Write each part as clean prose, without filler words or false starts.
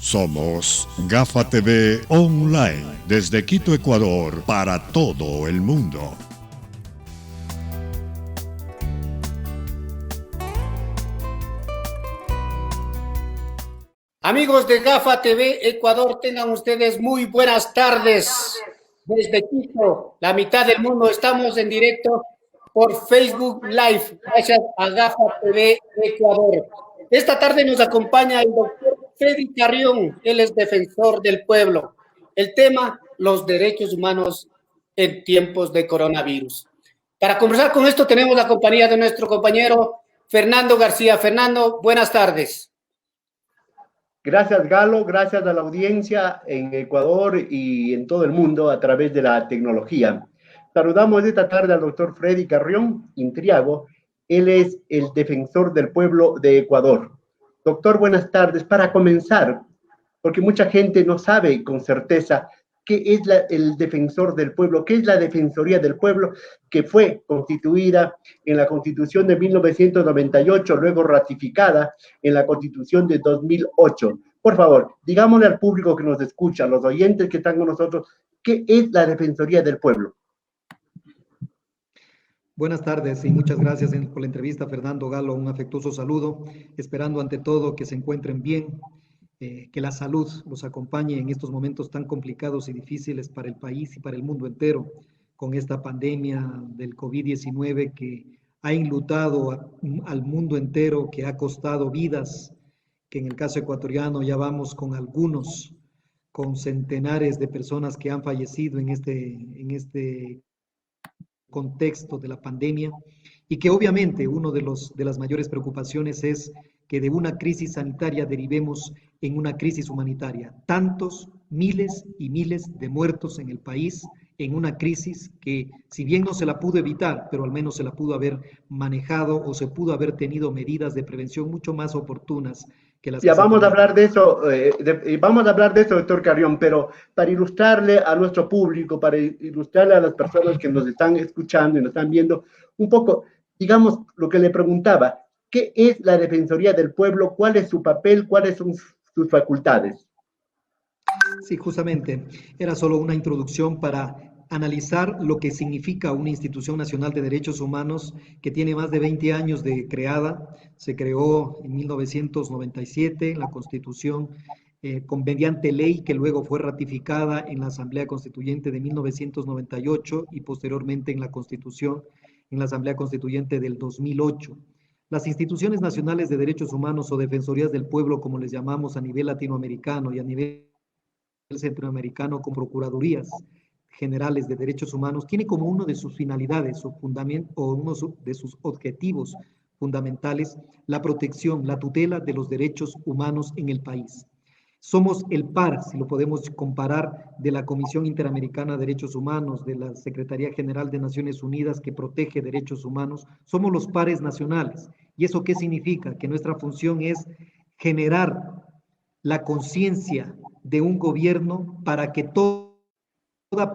Somos Gafa TV Online, desde Quito, Ecuador, para todo el mundo. Amigos de Gafa TV Ecuador, tengan ustedes muy buenas tardes. Desde Quito, la mitad del mundo, estamos en directo por Facebook Live, gracias a Gafa TV Ecuador. Esta tarde nos acompaña el doctor Freddy Carrión, él es defensor del pueblo. El tema, los derechos humanos en tiempos de coronavirus. Para conversar con esto tenemos la compañía de nuestro compañero Fernando García. Fernando, buenas tardes. Gracias, Galo, gracias a la audiencia en Ecuador y en todo el mundo a través de la tecnología. Saludamos esta tarde al doctor Freddy Carrión Intriago. Él es el defensor del pueblo de Ecuador. Doctor, buenas tardes. Para comenzar, porque mucha gente no sabe con certeza qué es el defensor del pueblo, qué es la Defensoría del Pueblo, que fue constituida en la Constitución de 1998, luego ratificada en la Constitución de 2008. Por favor, digámosle al público que nos escucha, a los oyentes que están con nosotros, ¿qué es la Defensoría del Pueblo? Buenas tardes y muchas gracias por la entrevista, Fernando. Galo, un afectuoso saludo, esperando ante todo que se encuentren bien, que la salud los acompañe en estos momentos tan complicados y difíciles para el país y para el mundo entero, con esta pandemia del COVID-19 que ha enlutado al mundo entero, que ha costado vidas, que en el caso ecuatoriano ya vamos con centenares de personas que han fallecido en este contexto de la pandemia, y que obviamente uno de las mayores preocupaciones es que de una crisis sanitaria derivemos en una crisis humanitaria. Tantos miles y miles de muertos en el país, en una crisis que, si bien no se la pudo evitar, pero al menos se la pudo haber manejado o se pudo haber tenido medidas de prevención mucho más oportunas que las. Ya vamos a hablar de eso, doctor Carrión, pero para ilustrarle a nuestro público, para ilustrarle a las personas que nos están escuchando y nos están viendo, un poco, digamos, lo que le preguntaba, ¿qué es la Defensoría del Pueblo? ¿Cuál es su papel? ¿Cuáles son sus facultades? Sí, justamente, era solo una introducción para analizar lo que significa una institución nacional de derechos humanos que tiene más de 20 años de creada. Se creó en 1997 en la Constitución mediante ley que luego fue ratificada en la Asamblea Constituyente de 1998 y posteriormente en la Constitución, en la Asamblea Constituyente del 2008. Las instituciones nacionales de derechos humanos o defensorías del pueblo, como les llamamos a nivel latinoamericano y a nivel centroamericano con procuradurías generales de derechos humanos, tiene como uno de sus finalidades o uno de sus objetivos fundamentales la protección, la tutela de los derechos humanos en el país. Somos el par, si lo podemos comparar, de la Comisión Interamericana de Derechos Humanos, de la Secretaría General de Naciones Unidas que protege derechos humanos. Somos los pares nacionales. ¿Y eso qué significa? Que nuestra función es generar la conciencia de un gobierno para que toda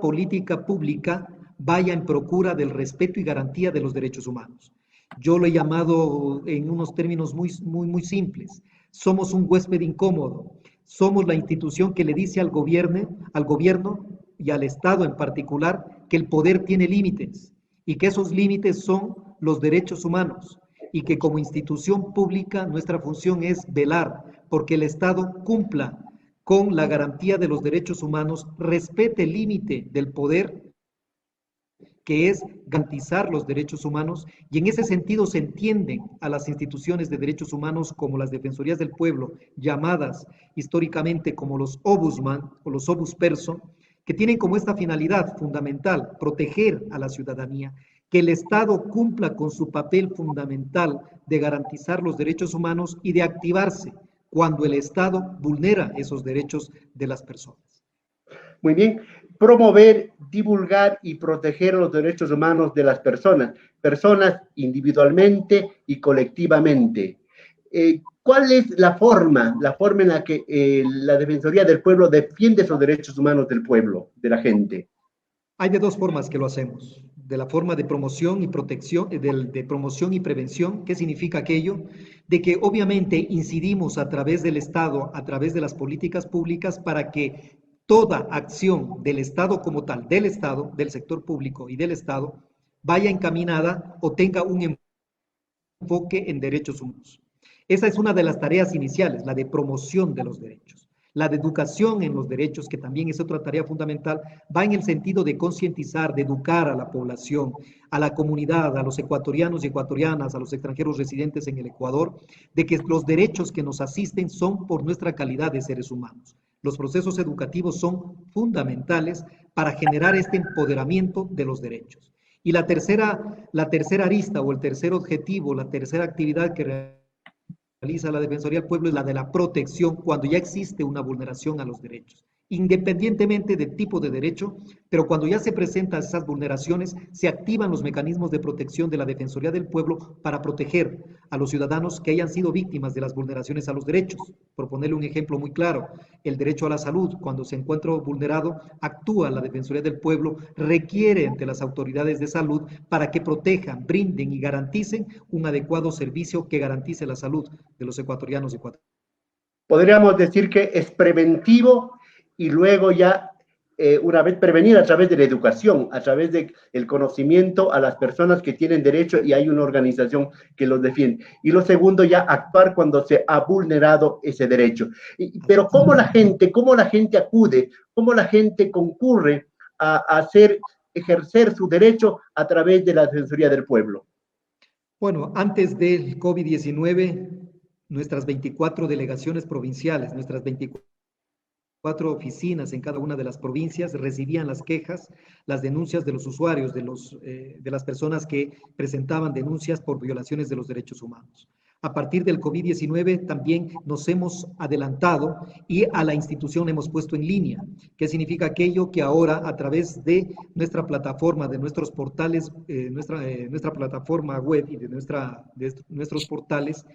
política pública vaya en procura del respeto y garantía de los derechos humanos. Yo lo he llamado en unos términos muy simples. Somos un huésped incómodo. Somos la institución que le dice al gobierno y al Estado en particular que el poder tiene límites y que esos límites son los derechos humanos y que como institución pública nuestra función es velar porque el Estado cumpla con la garantía de los derechos humanos, respete el límite del poder, que es garantizar los derechos humanos, y en ese sentido se entienden a las instituciones de derechos humanos como las Defensorías del Pueblo, llamadas históricamente como los Ombudsman o los Ombudsperson, que tienen como esta finalidad fundamental proteger a la ciudadanía, que el Estado cumpla con su papel fundamental de garantizar los derechos humanos y de activarse cuando el Estado vulnera esos derechos de las personas. Muy bien. Promover, divulgar y proteger los derechos humanos de las personas individualmente y colectivamente. ¿Cuál es la forma en la que la Defensoría del Pueblo defiende esos derechos humanos del pueblo, de la gente? Hay de dos formas que lo hacemos. de la forma de promoción y protección, de promoción y prevención. ¿Qué significa aquello? De que obviamente incidimos a través del Estado, a través de las políticas públicas, para que toda acción del Estado como tal, del Estado, del sector público y del Estado, vaya encaminada o tenga un enfoque en derechos humanos. Esa es una de las tareas iniciales, la de promoción de los derechos. La de educación en los derechos, que también es otra tarea fundamental, va en el sentido de concientizar, de educar a la población, a la comunidad, a los ecuatorianos y ecuatorianas, a los extranjeros residentes en el Ecuador, de que los derechos que nos asisten son por nuestra calidad de seres humanos. Los procesos educativos son fundamentales para generar este empoderamiento de los derechos. Y la tercera arista o el tercer objetivo, la tercera actividad que realiza la Defensoría del Pueblo es la de la protección cuando ya existe una vulneración a los derechos, independientemente del tipo de derecho, pero cuando ya se presentan esas vulneraciones, se activan los mecanismos de protección de la Defensoría del Pueblo para proteger a los ciudadanos que hayan sido víctimas de las vulneraciones a los derechos. Por ponerle un ejemplo muy claro, el derecho a la salud, cuando se encuentra vulnerado, actúa la Defensoría del Pueblo, requiere ante las autoridades de salud para que protejan, brinden y garanticen un adecuado servicio que garantice la salud de los ecuatorianos y ecuatorianas. Podríamos decir que es preventivo y luego ya, una vez prevenir a través de la educación, a través del conocimiento a las personas que tienen derecho y hay una organización que los defiende. Y lo segundo, ya actuar cuando se ha vulnerado ese derecho. Pero ¿cómo la gente acude, cómo la gente concurre a ejercer su derecho a través de la Defensoría del Pueblo? Bueno, antes del COVID-19, nuestras 24 delegaciones provinciales, nuestras 24 oficinas en cada una de las provincias recibían las quejas, las denuncias de los usuarios, de las personas que presentaban denuncias por violaciones de los derechos humanos. A partir del COVID-19 también nos hemos adelantado y a la institución hemos puesto en línea. ¿Qué significa aquello? Que ahora a través de nuestra plataforma, de nuestros portales, nuestra plataforma web y de nuestros portales,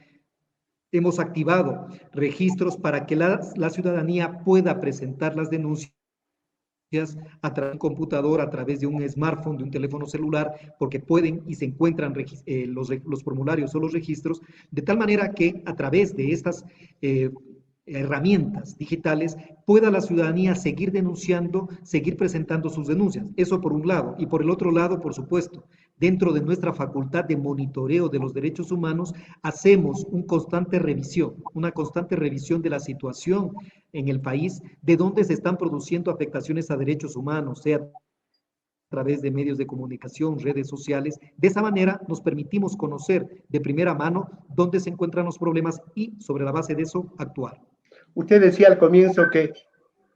hemos activado registros para que la ciudadanía pueda presentar las denuncias a través de un computador, a través de un smartphone, de un teléfono celular, porque pueden y se encuentran los formularios o los registros, de tal manera que a través de estas herramientas digitales pueda la ciudadanía seguir denunciando, seguir presentando sus denuncias. Eso por un lado. Y por el otro lado, por supuesto, dentro de nuestra facultad de monitoreo de los derechos humanos, hacemos una constante revisión de la situación en el país, de dónde se están produciendo afectaciones a derechos humanos, sea a través de medios de comunicación, redes sociales. De esa manera nos permitimos conocer de primera mano dónde se encuentran los problemas y sobre la base de eso actuar. Usted decía al comienzo que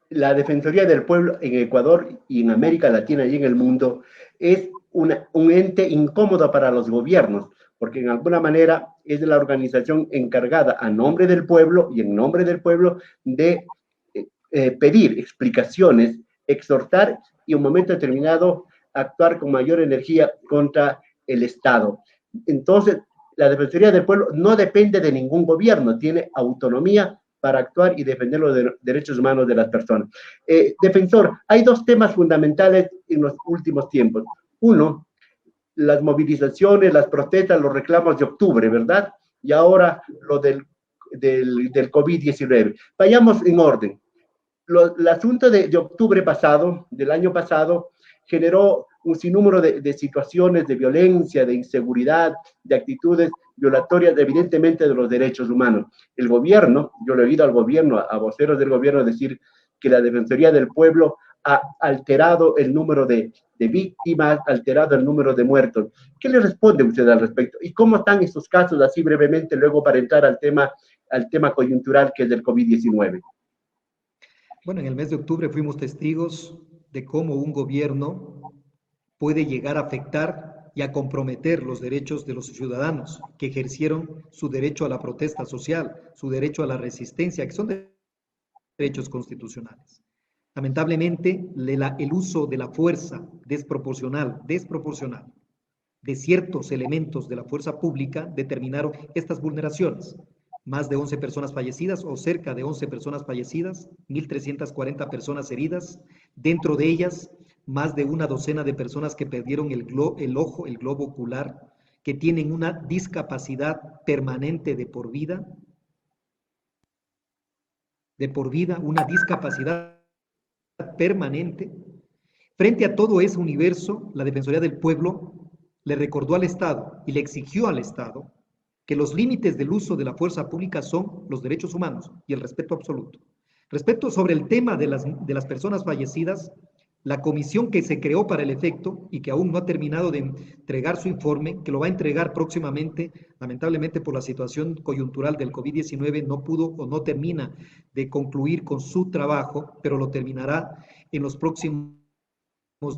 la Defensoría del Pueblo en Ecuador y en América Latina y en el mundo es un ente incómodo para los gobiernos, porque en alguna manera es la organización encargada a nombre del pueblo y en nombre del pueblo de pedir explicaciones, exhortar y en un momento determinado actuar con mayor energía contra el Estado. Entonces, la Defensoría del Pueblo no depende de ningún gobierno, tiene autonomía para actuar y defender los derechos humanos de las personas. Defensor, hay dos temas fundamentales en los últimos tiempos. Uno, las movilizaciones, las protestas, los reclamos de octubre, ¿verdad? Y ahora lo del COVID-19. Vayamos en orden. El asunto de octubre pasado, del año pasado, generó un sinnúmero de situaciones de violencia, de inseguridad, de actitudes violatorias evidentemente de los derechos humanos. El gobierno, yo le he oído al gobierno, a voceros del gobierno decir que la Defensoría del Pueblo ha alterado el número de víctimas, alterado el número de muertos. ¿Qué le responde usted al respecto? ¿Y cómo están estos casos, así brevemente, luego para entrar al tema coyuntural que es del COVID-19? Bueno, en el mes de octubre fuimos testigos de cómo un gobierno puede llegar a afectar y a comprometer los derechos de los ciudadanos que ejercieron su derecho a la protesta social, su derecho a la resistencia, que son derechos constitucionales. Lamentablemente, el uso de la fuerza desproporcional de ciertos elementos de la fuerza pública determinaron estas vulneraciones. Más de 11 personas fallecidas o cerca de 11 personas fallecidas, 1.340 personas heridas, dentro de ellas más de una docena de personas que perdieron el ojo, el globo ocular, que tienen una discapacidad permanente de por vida, una discapacidad permanente. Frente a todo ese universo, la Defensoría del Pueblo le recordó al Estado y le exigió al Estado que los límites del uso de la fuerza pública son los derechos humanos y el respeto absoluto. Respecto sobre el tema de las personas fallecidas, la comisión que se creó para el efecto y que aún no ha terminado de entregar su informe, que lo va a entregar próximamente, lamentablemente por la situación coyuntural del COVID-19 no pudo o no termina de concluir con su trabajo, pero lo terminará en los próximos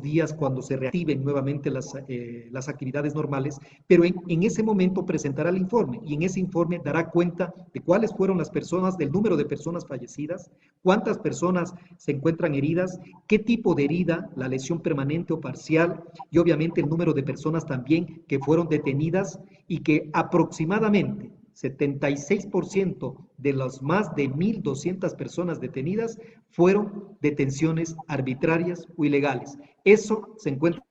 días cuando se reactiven nuevamente las actividades normales, pero en ese momento presentará el informe y en ese informe dará cuenta de cuáles fueron las personas, del número de personas fallecidas, cuántas personas se encuentran heridas, qué tipo de herida, la lesión permanente o parcial y obviamente el número de personas también que fueron detenidas y que aproximadamente 76% de las más de 1.200 personas detenidas fueron detenciones arbitrarias o ilegales. Eso se encuentra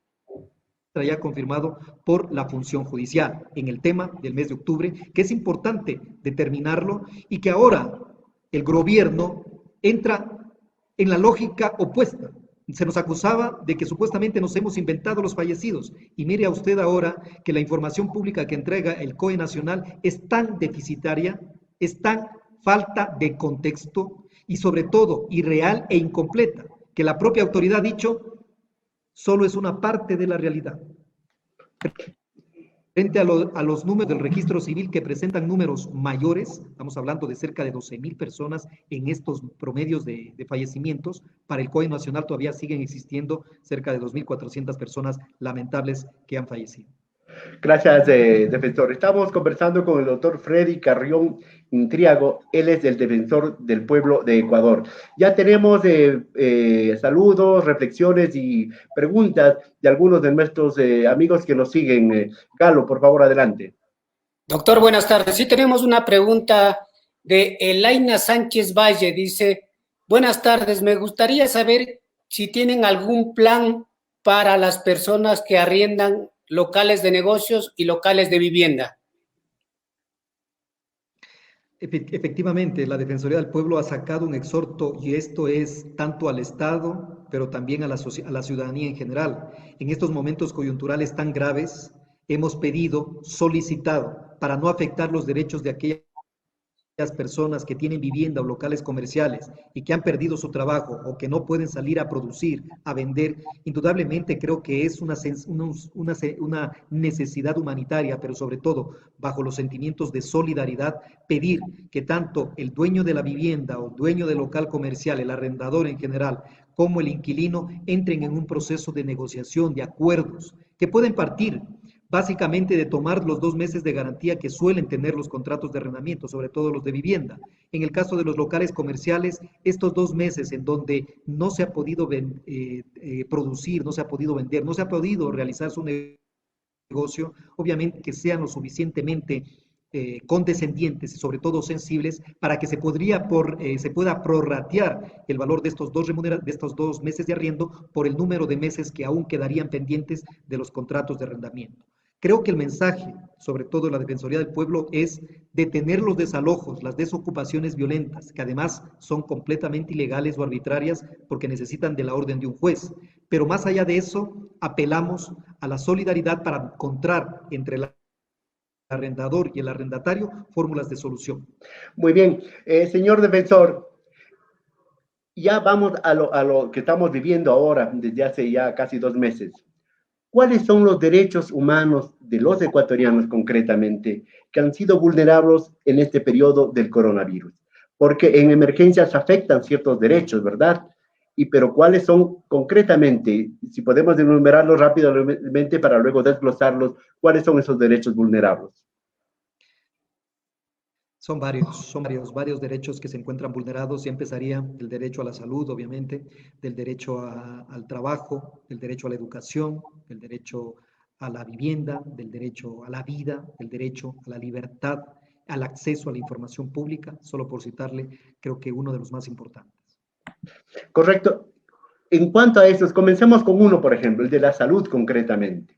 ya confirmado por la función judicial en el tema del mes de octubre, que es importante determinarlo y que ahora el gobierno entra en la lógica opuesta. Se nos acusaba de que supuestamente nos hemos inventado los fallecidos. Y mire a usted ahora que la información pública que entrega el COE Nacional es tan deficitaria, es tan falta de contexto y sobre todo irreal e incompleta, que la propia autoridad ha dicho solo es una parte de la realidad. Frente a los números del registro civil que presentan números mayores, estamos hablando de cerca de 12.000 personas en estos promedios de fallecimientos, para el COE Nacional todavía siguen existiendo cerca de 2.400 personas lamentables que han fallecido. Gracias, defensor. Estamos conversando con el doctor Freddy Carrión Intriago. Él es el defensor del pueblo de Ecuador. Ya tenemos saludos, reflexiones y preguntas de algunos de nuestros amigos que nos siguen. Galo, por favor, adelante. Doctor, buenas tardes. Sí, tenemos una pregunta de Elaina Sánchez Valle. Dice, buenas tardes, me gustaría saber si tienen algún plan para las personas que arriendan locales de negocios y locales de vivienda. Efectivamente, la Defensoría del Pueblo ha sacado un exhorto y esto es tanto al Estado, pero también a la ciudadanía en general. En estos momentos coyunturales tan graves, hemos pedido, solicitado, para no afectar los derechos de aquellas personas que tienen vivienda o locales comerciales y que han perdido su trabajo o que no pueden salir a producir, a vender, indudablemente creo que es una necesidad humanitaria, pero sobre todo bajo los sentimientos de solidaridad, pedir que tanto el dueño de la vivienda o dueño del local comercial, el arrendador en general, como el inquilino entren en un proceso de negociación, de acuerdos, que pueden partir básicamente de tomar los 2 meses de garantía que suelen tener los contratos de arrendamiento, sobre todo los de vivienda. En el caso de los locales comerciales, estos 2 meses en donde no se ha podido producir, no se ha podido vender, no se ha podido realizar su negocio, obviamente que sean lo suficientemente condescendientes y sobre todo sensibles para que se pueda prorratear el valor de estos 2 meses de arriendo por el número de meses que aún quedarían pendientes de los contratos de arrendamiento. Creo que el mensaje, sobre todo de la Defensoría del Pueblo, es detener los desalojos, las desocupaciones violentas, que además son completamente ilegales o arbitrarias porque necesitan de la orden de un juez. Pero más allá de eso, apelamos a la solidaridad para encontrar entre el arrendador y el arrendatario fórmulas de solución. Muy bien, señor defensor, ya vamos a lo que estamos viviendo ahora, desde hace ya casi 2 meses. ¿Cuáles son los derechos humanos de los ecuatorianos concretamente que han sido vulnerados en este periodo del coronavirus? Porque en emergencias afectan ciertos derechos, ¿verdad? Pero ¿cuáles son concretamente? Si podemos enumerarlos rápidamente para luego desglosarlos, ¿cuáles son esos derechos vulnerables? Son varios derechos que se encuentran vulnerados y empezaría del derecho a la salud, obviamente, del derecho al trabajo, del derecho a la educación, del derecho a la vivienda, del derecho a la vida, del derecho a la libertad, al acceso a la información pública, solo por citarle, creo que uno de los más importantes. Correcto. En cuanto a estos, comencemos con uno, por ejemplo, el de la salud concretamente.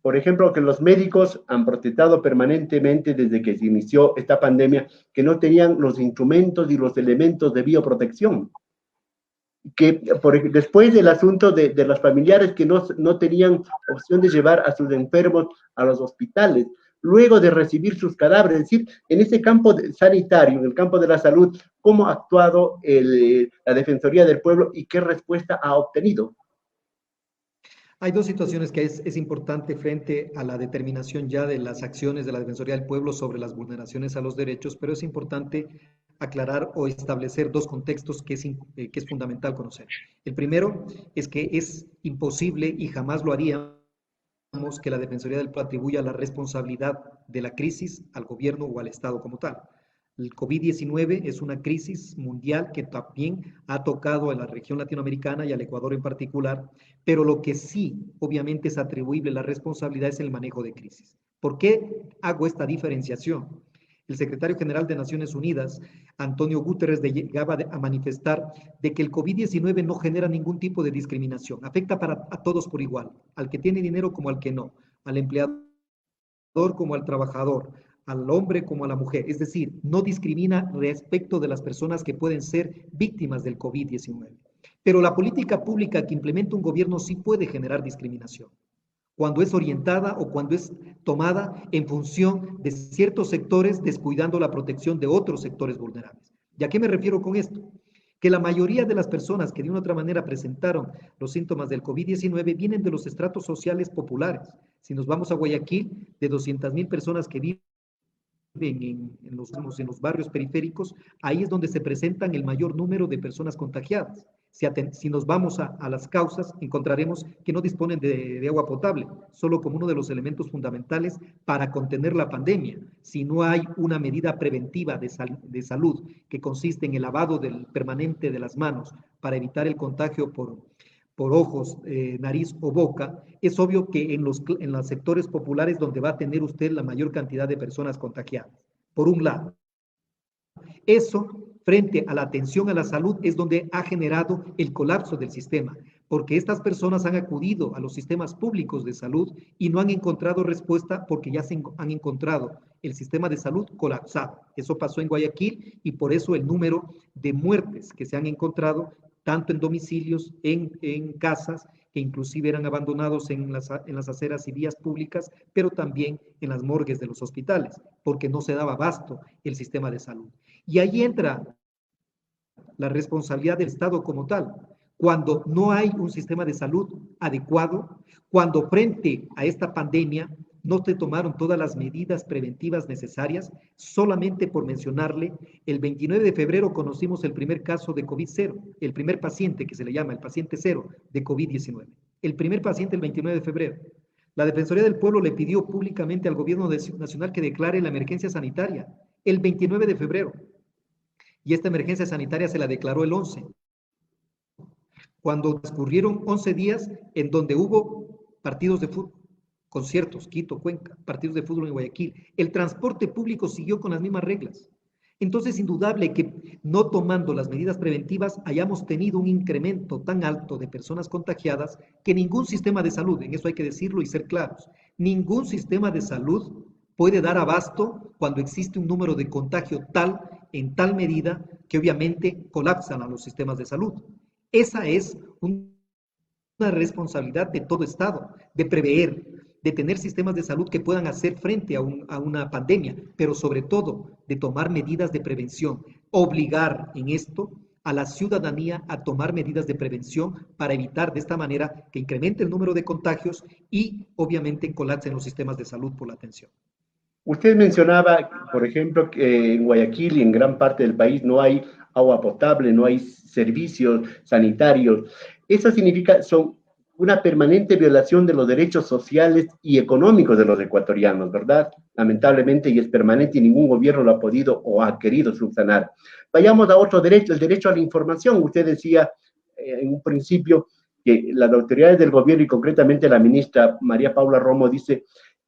Por ejemplo, que los médicos han protestado permanentemente desde que se inició esta pandemia, que no tenían los instrumentos y los elementos de bioprotección. Después del asunto de los familiares que no tenían opción de llevar a sus enfermos a los hospitales, luego de recibir sus cadáveres, es decir, en ese campo sanitario, en el campo de la salud, ¿cómo ha actuado la Defensoría del Pueblo y qué respuesta ha obtenido? Hay dos situaciones que es importante frente a la determinación ya de las acciones de la Defensoría del Pueblo sobre las vulneraciones a los derechos, pero es importante aclarar o establecer dos contextos que es fundamental conocer. El primero es que es imposible y jamás lo haríamos que la Defensoría del Pueblo atribuya la responsabilidad de la crisis al gobierno o al Estado como tal. El COVID-19 es una crisis mundial que también ha tocado a la región latinoamericana y al Ecuador en particular, pero lo que sí, obviamente, es atribuible la responsabilidad es el manejo de crisis. ¿Por qué hago esta diferenciación? El secretario general de Naciones Unidas, Antonio Guterres, llegaba a manifestar de que el COVID-19 no genera ningún tipo de discriminación, afecta a todos por igual, al que tiene dinero como al que no, al empleador como al trabajador, al hombre como a la mujer, es decir, no discrimina respecto de las personas que pueden ser víctimas del COVID-19. Pero la política pública que implementa un gobierno sí puede generar discriminación, cuando es orientada o cuando es tomada en función de ciertos sectores, descuidando la protección de otros sectores vulnerables. ¿Y a qué me refiero con esto? Que la mayoría de las personas que de una u otra manera presentaron los síntomas del COVID-19 vienen de los estratos sociales populares. Si nos vamos a Guayaquil, de 200,000 personas que viven en los barrios periféricos, ahí es donde se presentan el mayor número de personas contagiadas. Si nos vamos a las causas, encontraremos que no disponen de agua potable, solo como uno de los elementos fundamentales para contener la pandemia. Si no hay una medida preventiva de salud que consiste en el lavado permanente de las manos para evitar el contagio por ojos, nariz o boca, es obvio que en los sectores populares donde va a tener usted la mayor cantidad de personas contagiadas. Por un lado, eso frente a la atención a la salud es donde ha generado el colapso del sistema, porque estas personas han acudido a los sistemas públicos de salud y no han encontrado respuesta porque ya han encontrado el sistema de salud colapsado. Eso pasó en Guayaquil y por eso el número de muertes que se han encontrado tanto en domicilios, en casas, que inclusive eran abandonados en las aceras y vías públicas, pero también en las morgues de los hospitales, porque no se daba abasto el sistema de salud. Y ahí entra la responsabilidad del Estado como tal. Cuando no hay un sistema de salud adecuado, cuando frente a esta pandemia no se tomaron todas las medidas preventivas necesarias, solamente por mencionarle, el 29 de febrero conocimos el primer caso de COVID-0, el primer paciente que se le llama el paciente cero de COVID-19. El primer paciente el 29 de febrero. La Defensoría del Pueblo le pidió públicamente al gobierno nacional que declare la emergencia sanitaria el 29 de febrero. Y esta emergencia sanitaria se la declaró el 11. Cuando transcurrieron 11 días en donde hubo partidos de fútbol, conciertos, Quito, Cuenca, partidos de fútbol en Guayaquil, el transporte público siguió con las mismas reglas. Entonces, indudable que no tomando las medidas preventivas hayamos tenido un incremento tan alto de personas contagiadas que ningún sistema de salud, en eso hay que decirlo y ser claros, ningún sistema de salud puede dar abasto cuando existe un número de contagio en tal medida que obviamente colapsan a los sistemas de salud. Esa es una responsabilidad de todo Estado, de prever, de tener sistemas de salud que puedan hacer frente a una pandemia, pero sobre todo de tomar medidas de prevención, obligar en esto a la ciudadanía a tomar medidas de prevención para evitar de esta manera que incremente el número de contagios y obviamente colapsen los sistemas de salud por la atención. Usted mencionaba, por ejemplo, que en Guayaquil y en gran parte del país no hay agua potable, no hay servicios sanitarios. Eso significa, son una permanente violación de los derechos sociales y económicos de los ecuatorianos, ¿verdad? Lamentablemente, y es permanente y ningún gobierno lo ha podido o ha querido subsanar. Vayamos a otro derecho, el derecho a la información. Usted decía en un principio que las autoridades del gobierno y concretamente la ministra María Paula Romo dice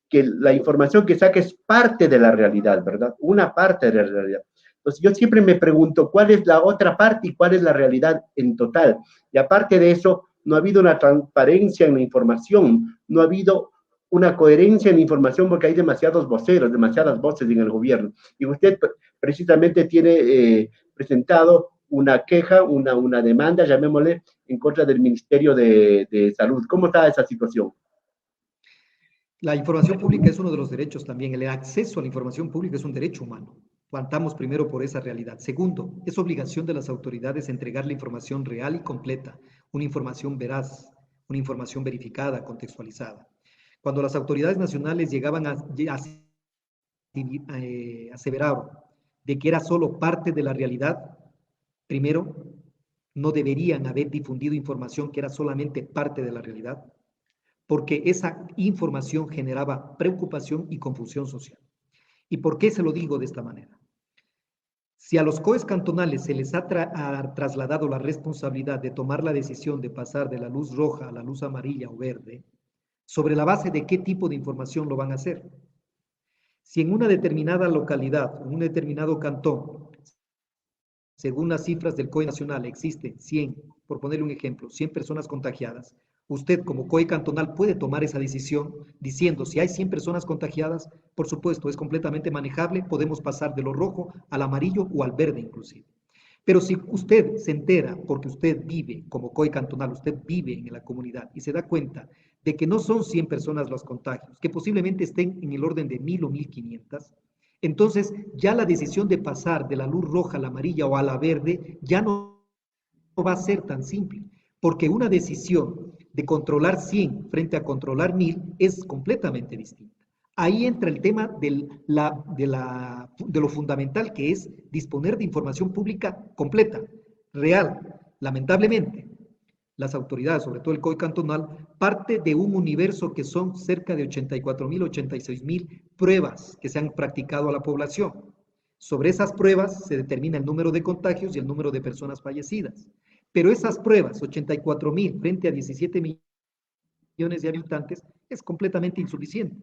que la información que saca es parte de la realidad, ¿verdad? Una parte de la realidad. Entonces, yo siempre me pregunto cuál es la otra parte y cuál es la realidad en total. Y aparte de eso, no ha habido una transparencia en la información, no ha habido una coherencia en la información porque hay demasiados voceros, demasiadas voces en el gobierno. Y usted precisamente tiene presentado una queja, una demanda, llamémosle, en contra del Ministerio de Salud. ¿Cómo está esa situación? La información pública es uno de los derechos también. El acceso a la información pública es un derecho humano. Plantamos primero por esa realidad. Segundo, es obligación de las autoridades entregar la información real y completa, una información veraz, una información verificada, contextualizada. Cuando las autoridades nacionales llegaban a aseverar de que era solo parte de la realidad, primero, no deberían haber difundido información que era solamente parte de la realidad, porque esa información generaba preocupación y confusión social. ¿Y por qué se lo digo de esta manera? Si a los COEs cantonales se les ha trasladado la responsabilidad de tomar la decisión de pasar de la luz roja a la luz amarilla o verde, ¿sobre la base de qué tipo de información lo van a hacer? Si en una determinada localidad, en un determinado cantón, según las cifras del COE nacional, existen 100, por ponerle un ejemplo, 100 personas contagiadas, usted como COE cantonal puede tomar esa decisión diciendo si hay 100 personas contagiadas, por supuesto, es completamente manejable, podemos pasar de lo rojo al amarillo o al verde inclusive. Pero si usted se entera, porque usted vive como COE cantonal, usted vive en la comunidad y se da cuenta de que no son 100 personas los contagios, que posiblemente estén en el orden de 1000 o 1500, entonces ya la decisión de pasar de la luz roja a la amarilla o a la verde ya no va a ser tan simple, porque una decisión de controlar 100 frente a controlar 1000 es completamente distinta. Ahí entra el tema de lo fundamental que es disponer de información pública completa, real. Lamentablemente, las autoridades, sobre todo el COE cantonal, parte de un universo que son cerca de 84.000, 86.000 pruebas que se han practicado a la población. Sobre esas pruebas se determina el número de contagios y el número de personas fallecidas. Pero esas pruebas, 84.000 frente a 17 millones de habitantes, es completamente insuficiente.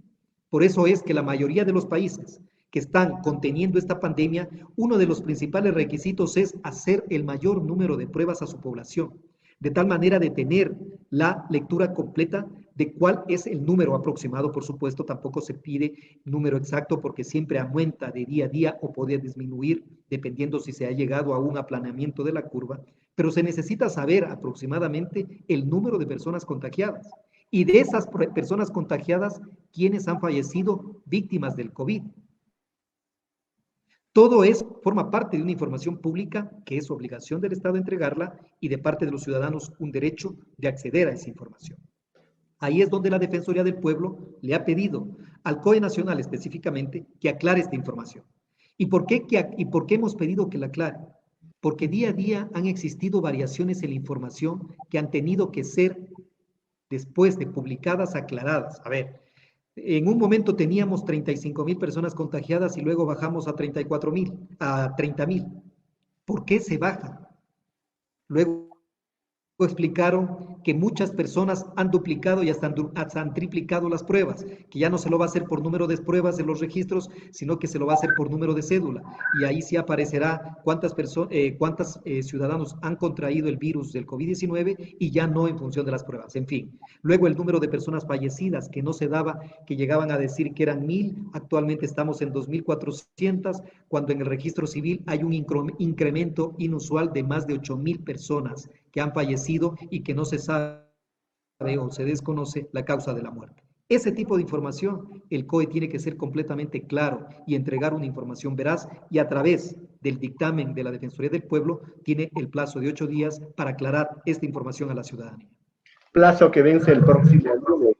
Por eso es que la mayoría de los países que están conteniendo esta pandemia, uno de los principales requisitos es hacer el mayor número de pruebas a su población, de tal manera de tener la lectura completa de cuál es el número aproximado. Por supuesto, tampoco se pide número exacto porque siempre aumenta de día a día o puede disminuir dependiendo si se ha llegado a un aplanamiento de la curva, pero se necesita saber aproximadamente el número de personas contagiadas. Y de esas personas contagiadas, ¿quiénes han fallecido víctimas del COVID? Todo eso forma parte de una información pública que es obligación del Estado entregarla y de parte de los ciudadanos un derecho de acceder a esa información. Ahí es donde la Defensoría del Pueblo le ha pedido al COE Nacional específicamente que aclare esta información. ¿Y por qué hemos pedido que la aclare? Porque día a día han existido variaciones en la información que han tenido que ser, después de publicadas, aclaradas. A ver, en un momento teníamos 35.000 personas contagiadas y luego bajamos a 34.000, a 30.000. ¿Por qué se baja? Luego explicaron que muchas personas han duplicado y hasta han triplicado las pruebas, que ya no se lo va a hacer por número de pruebas de los registros, sino que se lo va a hacer por número de cédula. Y ahí sí aparecerá cuántos ciudadanos han contraído el virus del COVID-19 y ya no en función de las pruebas. En fin, luego el número de personas fallecidas que no se daba, que llegaban a decir que eran 1000, actualmente estamos en 2400, cuando en el registro civil hay un incremento inusual de más de 8000 personas que han fallecido y que no se sabe o se desconoce la causa de la muerte. Ese tipo de información, el COE tiene que ser completamente claro y entregar una información veraz, y a través del dictamen de la Defensoría del Pueblo tiene el plazo de 8 días para aclarar esta información a la ciudadanía. Plazo que vence el próximo lunes.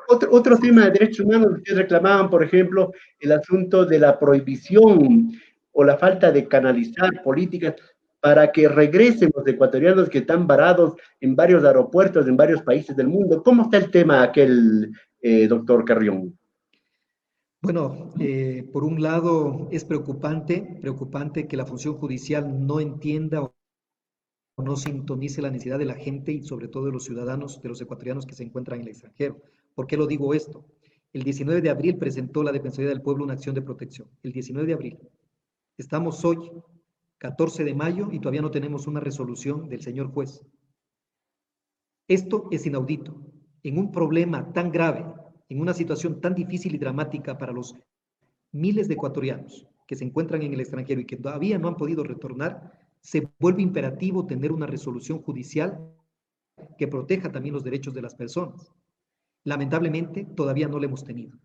Otro tema de derechos humanos que reclamaban, por ejemplo, el asunto de la prohibición o la falta de canalizar políticas para que regresen los ecuatorianos que están varados en varios aeropuertos, en varios países del mundo. ¿Cómo está el tema aquel, doctor Carrión? Bueno, por un lado es preocupante que la función judicial no entienda o no sintonice la necesidad de la gente y sobre todo de los ciudadanos, de los ecuatorianos que se encuentran en el extranjero. ¿Por qué lo digo esto? El 19 de abril presentó la Defensoría del Pueblo una acción de protección. El 19 de abril. Estamos hoy, 14 de mayo, y todavía no tenemos una resolución del señor juez. Esto es inaudito. En un problema tan grave, en una situación tan difícil y dramática para los miles de ecuatorianos que se encuentran en el extranjero y que todavía no han podido retornar, se vuelve imperativo tener una resolución judicial que proteja también los derechos de las personas. Lamentablemente, todavía no lo hemos tenido.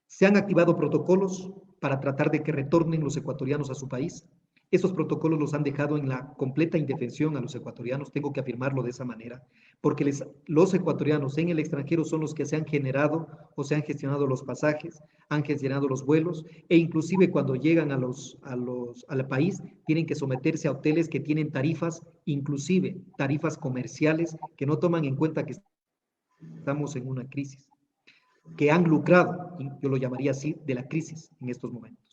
Se han activado protocolos para tratar de que retornen los ecuatorianos a su país. Esos protocolos los han dejado en la completa indefensión a los ecuatorianos, tengo que afirmarlo de esa manera, porque los ecuatorianos en el extranjero son los que se han generado o se han gestionado los pasajes, han gestionado los vuelos, e inclusive cuando llegan al país tienen que someterse a hoteles que tienen tarifas, inclusive tarifas comerciales, que no toman en cuenta que estamos en una crisis, que han lucrado, yo lo llamaría así, de la crisis en estos momentos.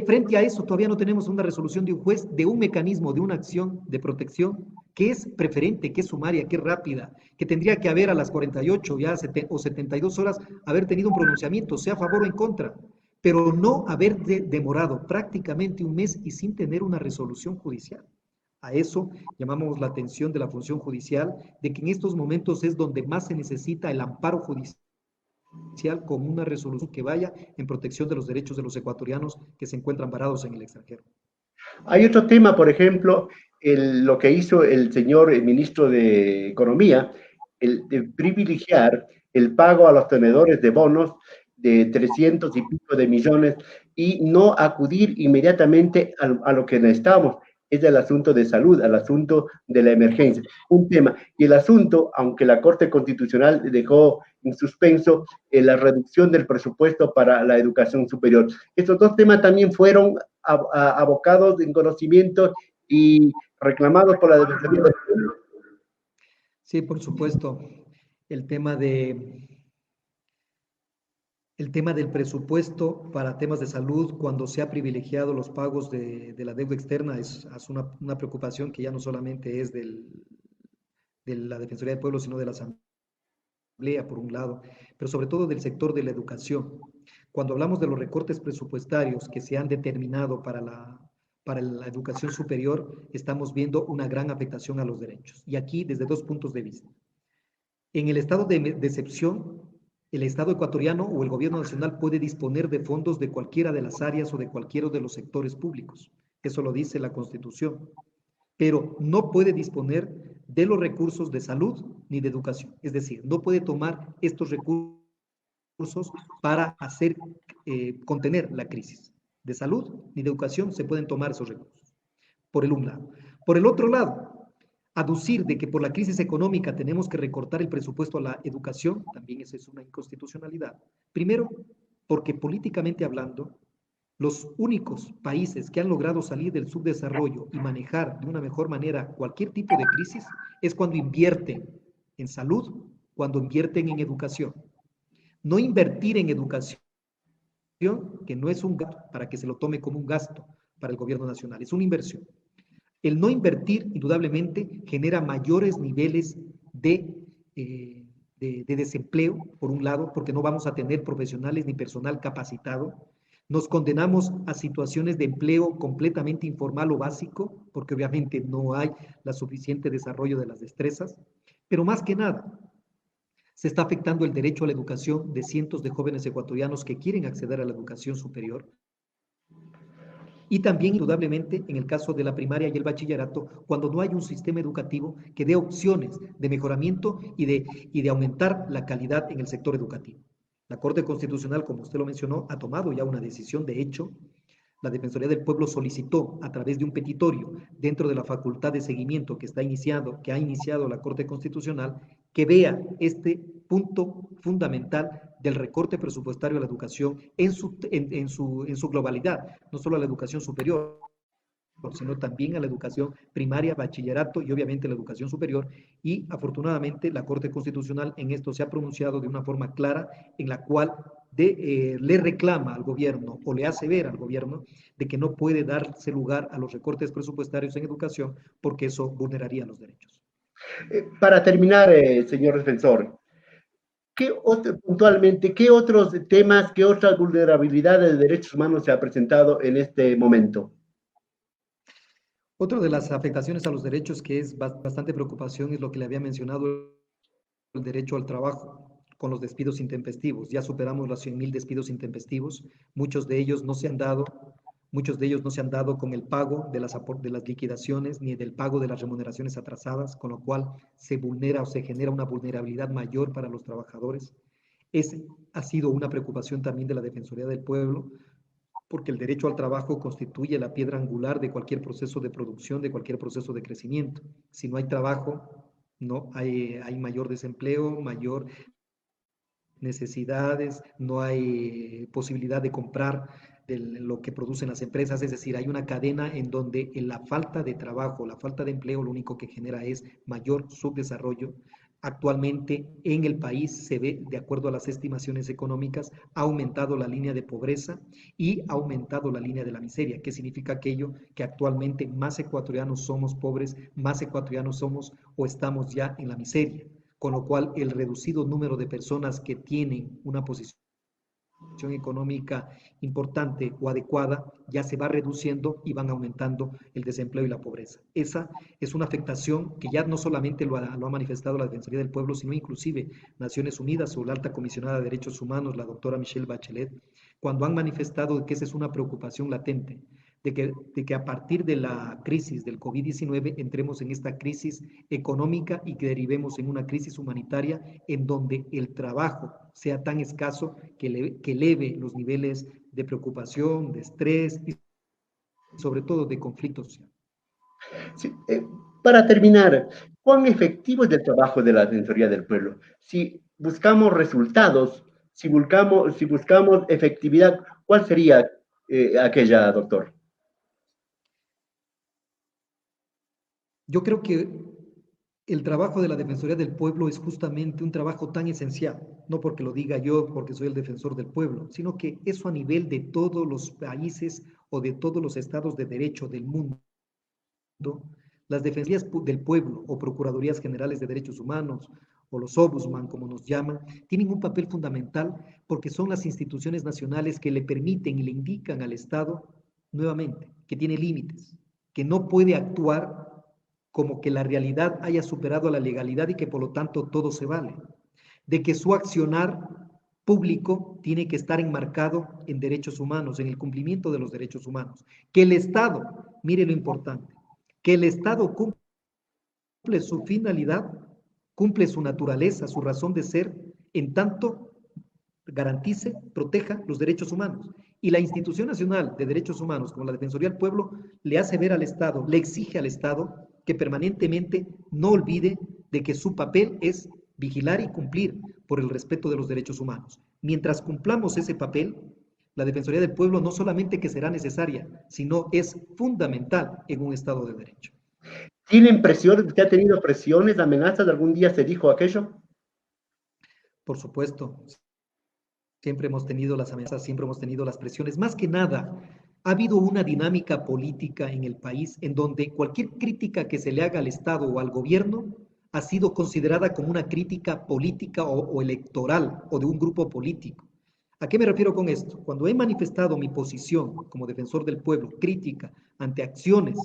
Frente a eso, todavía no tenemos una resolución de un juez, de un mecanismo, de una acción de protección que es preferente, que es sumaria, que es rápida, que tendría que haber a las 48 ya o 72 horas haber tenido un pronunciamiento, sea a favor o en contra, pero no haber demorado prácticamente un mes y sin tener una resolución judicial. A eso llamamos la atención de la función judicial, de que en estos momentos es donde más se necesita el amparo judicial con una resolución que vaya en protección de los derechos de los ecuatorianos que se encuentran varados en el extranjero. Hay otro tema, por ejemplo, lo que hizo el señor ministro de Economía, el de privilegiar el pago a los tenedores de bonos de 300 y pico de millones y no acudir inmediatamente a lo que necesitamos, es el asunto de salud, al asunto de la emergencia. Un tema. Y el asunto, aunque la Corte Constitucional dejó en suspenso la reducción del presupuesto para la educación superior. Estos dos temas también fueron abocados en conocimiento y reclamados por la Defensoría del Pueblo. Sí, por supuesto. El tema del presupuesto para temas de salud, cuando se ha privilegiado los pagos de la deuda externa, es una preocupación que ya no solamente es de la Defensoría del Pueblo, sino de la Asamblea, por un lado, pero sobre todo del sector de la educación. Cuando hablamos de los recortes presupuestarios que se han determinado para la educación superior, estamos viendo una gran afectación a los derechos. Y aquí, desde dos puntos de vista. En el estado de excepción, el Estado ecuatoriano o el gobierno nacional puede disponer de fondos de cualquiera de las áreas o de cualquiera de los sectores públicos. Eso lo dice la Constitución. Pero no puede disponer de los recursos de salud ni de educación. Es decir, no puede tomar estos recursos para contener la crisis. De salud ni de educación se pueden tomar esos recursos. Por el un lado. Por el otro lado, aducir de que por la crisis económica tenemos que recortar el presupuesto a la educación, también esa es una inconstitucionalidad. Primero, porque políticamente hablando, los únicos países que han logrado salir del subdesarrollo y manejar de una mejor manera cualquier tipo de crisis es cuando invierten en salud, cuando invierten en educación. No invertir en educación, que no es un gasto para que se lo tome como un gasto para el gobierno nacional, es una inversión. El no invertir, indudablemente, genera mayores niveles de desempleo, por un lado, porque no vamos a tener profesionales ni personal capacitado. Nos condenamos a situaciones de empleo completamente informal o básico, porque obviamente no hay la suficiente desarrollo de las destrezas. Pero más que nada, se está afectando el derecho a la educación de cientos de jóvenes ecuatorianos que quieren acceder a la educación superior. Y también, indudablemente, en el caso de la primaria y el bachillerato, cuando no hay un sistema educativo que dé opciones de mejoramiento y de aumentar la calidad en el sector educativo. La Corte Constitucional, como usted lo mencionó, ha tomado ya una decisión. De hecho, la Defensoría del Pueblo solicitó a través de un petitorio dentro de la facultad de seguimiento que ha iniciado la Corte Constitucional, que vea este punto fundamental del recorte presupuestario a la educación en su globalidad, no solo a la educación superior, sino también a la educación primaria, bachillerato y obviamente la educación superior. Y afortunadamente la Corte Constitucional en esto se ha pronunciado de una forma clara, en la cual le reclama al gobierno o le hace ver al gobierno de que no puede darse lugar a los recortes presupuestarios en educación, porque eso vulneraría los derechos. Para terminar, señor defensor, puntualmente, ¿qué otros temas, qué otras vulnerabilidades de derechos humanos se ha presentado en este momento? Otra de las afectaciones a los derechos que es bastante preocupación es lo que le había mencionado, el derecho al trabajo con los despidos intempestivos. Ya superamos los 100.000 despidos intempestivos, muchos de ellos no se han dado, muchos de ellos no se han dado con el pago de las liquidaciones ni del pago de las remuneraciones atrasadas, con lo cual se vulnera o se genera una vulnerabilidad mayor para los trabajadores. Ha sido una preocupación también de la Defensoría del Pueblo, porque el derecho al trabajo constituye la piedra angular de cualquier proceso de producción, de cualquier proceso de crecimiento. Si no hay trabajo, no hay mayor desempleo, mayor necesidades, no hay posibilidad de comprar lo que producen las empresas, es decir, hay una cadena en donde la falta de trabajo, la falta de empleo, lo único que genera es mayor subdesarrollo. Actualmente en el país se ve, de acuerdo a las estimaciones económicas, ha aumentado la línea de pobreza y ha aumentado la línea de la miseria. ¿Qué significa aquello? Que actualmente más ecuatorianos somos pobres, más ecuatorianos somos o estamos ya en la miseria, con lo cual el reducido número de personas que tienen una posición económica importante o adecuada ya se va reduciendo y van aumentando el desempleo y la pobreza. Esa es una afectación que ya no solamente lo ha manifestado la Defensoría del Pueblo, sino inclusive Naciones Unidas o la alta comisionada de Derechos Humanos, la doctora Michelle Bachelet, cuando han manifestado que esa es una preocupación latente, de que a partir de la crisis del COVID-19 entremos en esta crisis económica y que derivemos en una crisis humanitaria en donde el trabajo sea tan escaso que eleve los niveles de preocupación, de estrés y sobre todo de conflicto social. Sí, para terminar, ¿cuán efectivo es el trabajo de la Defensoría del Pueblo? Si buscamos resultados, si buscamos efectividad, ¿cuál sería aquella, doctor? Yo creo que el trabajo de la Defensoría del Pueblo es justamente un trabajo tan esencial, no porque lo diga yo, porque soy el defensor del pueblo, sino que eso a nivel de todos los países o de todos los estados de derecho del mundo, las defensorías del pueblo o procuradurías generales de derechos humanos o los ombudsman, como nos llaman, tienen un papel fundamental porque son las instituciones nacionales que le permiten y le indican al Estado, nuevamente, que tiene límites, que no puede actuar como que la realidad haya superado a la legalidad y que por lo tanto todo se vale, de que su accionar público tiene que estar enmarcado en derechos humanos, en el cumplimiento de los derechos humanos, que el Estado, mire lo importante, que el Estado cumple su finalidad, cumple su naturaleza, su razón de ser, en tanto garantice, proteja los derechos humanos. Y la Institución Nacional de Derechos Humanos, como la Defensoría del Pueblo, le hace ver al Estado, le exige al Estado que permanentemente no olvide de que su papel es vigilar y cumplir por el respeto de los derechos humanos. Mientras cumplamos ese papel, la Defensoría del Pueblo no solamente que será necesaria, sino es fundamental en un Estado de Derecho. ¿Tienen presiones? ¿Usted ha tenido presiones, amenazas? ¿Algún día se dijo aquello? Por supuesto, siempre hemos tenido las amenazas, siempre hemos tenido las presiones. Más que nada, ha habido una dinámica política en el país en donde cualquier crítica que se le haga al Estado o al gobierno ha sido considerada como una crítica política o electoral o de un grupo político. ¿A qué me refiero con esto? Cuando he manifestado mi posición como defensor del pueblo, crítica ante acciones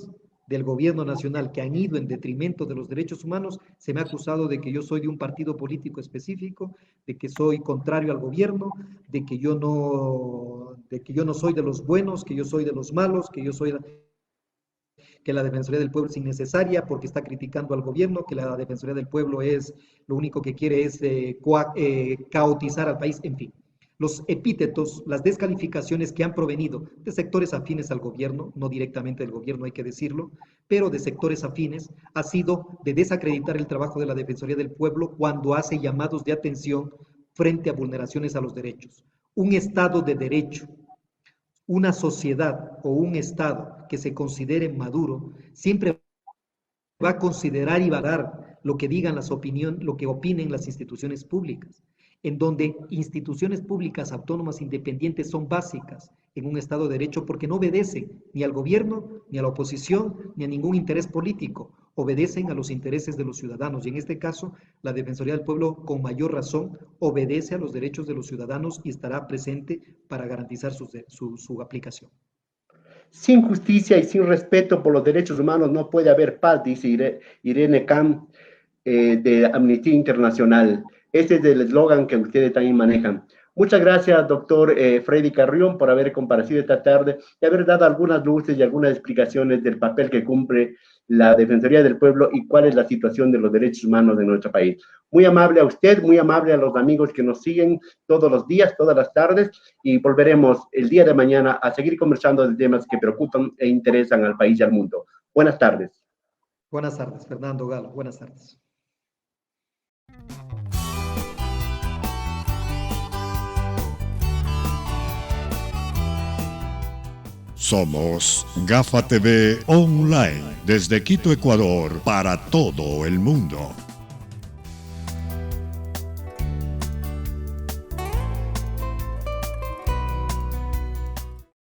del gobierno nacional que han ido en detrimento de los derechos humanos, se me ha acusado de que yo soy de un partido político específico, de que soy contrario al gobierno, de que yo no soy de los buenos, que yo soy de los malos, que la Defensoría del Pueblo es innecesaria porque está criticando al gobierno, que la Defensoría del Pueblo lo único que quiere es caotizar al país, en fin. Los epítetos, las descalificaciones que han provenido de sectores afines al gobierno, no directamente del gobierno hay que decirlo, pero de sectores afines, ha sido de desacreditar el trabajo de la Defensoría del Pueblo cuando hace llamados de atención frente a vulneraciones a los derechos. Un Estado de derecho, una sociedad o un Estado que se considere maduro, siempre va a considerar y va a dar lo que digan lo que opinen las instituciones públicas, en donde instituciones públicas autónomas independientes son básicas en un Estado de Derecho porque no obedecen ni al gobierno, ni a la oposición, ni a ningún interés político, obedecen a los intereses de los ciudadanos. Y en este caso, la Defensoría del Pueblo, con mayor razón, obedece a los derechos de los ciudadanos y estará presente para garantizar su aplicación. Sin justicia y sin respeto por los derechos humanos no puede haber paz, dice Irene Khan de Amnistía Internacional. Este es el eslogan que ustedes también manejan. Muchas gracias, doctor Freddy Carrión, por haber comparecido esta tarde y haber dado algunas luces y algunas explicaciones del papel que cumple la Defensoría del Pueblo y cuál es la situación de los derechos humanos de nuestro país. Muy amable a usted, muy amable a los amigos que nos siguen todos los días, todas las tardes, y volveremos el día de mañana a seguir conversando de temas que preocupan e interesan al país y al mundo. Buenas tardes. Buenas tardes, Fernando Galo. Buenas tardes. Somos Gafa TV Online, desde Quito, Ecuador, para todo el mundo.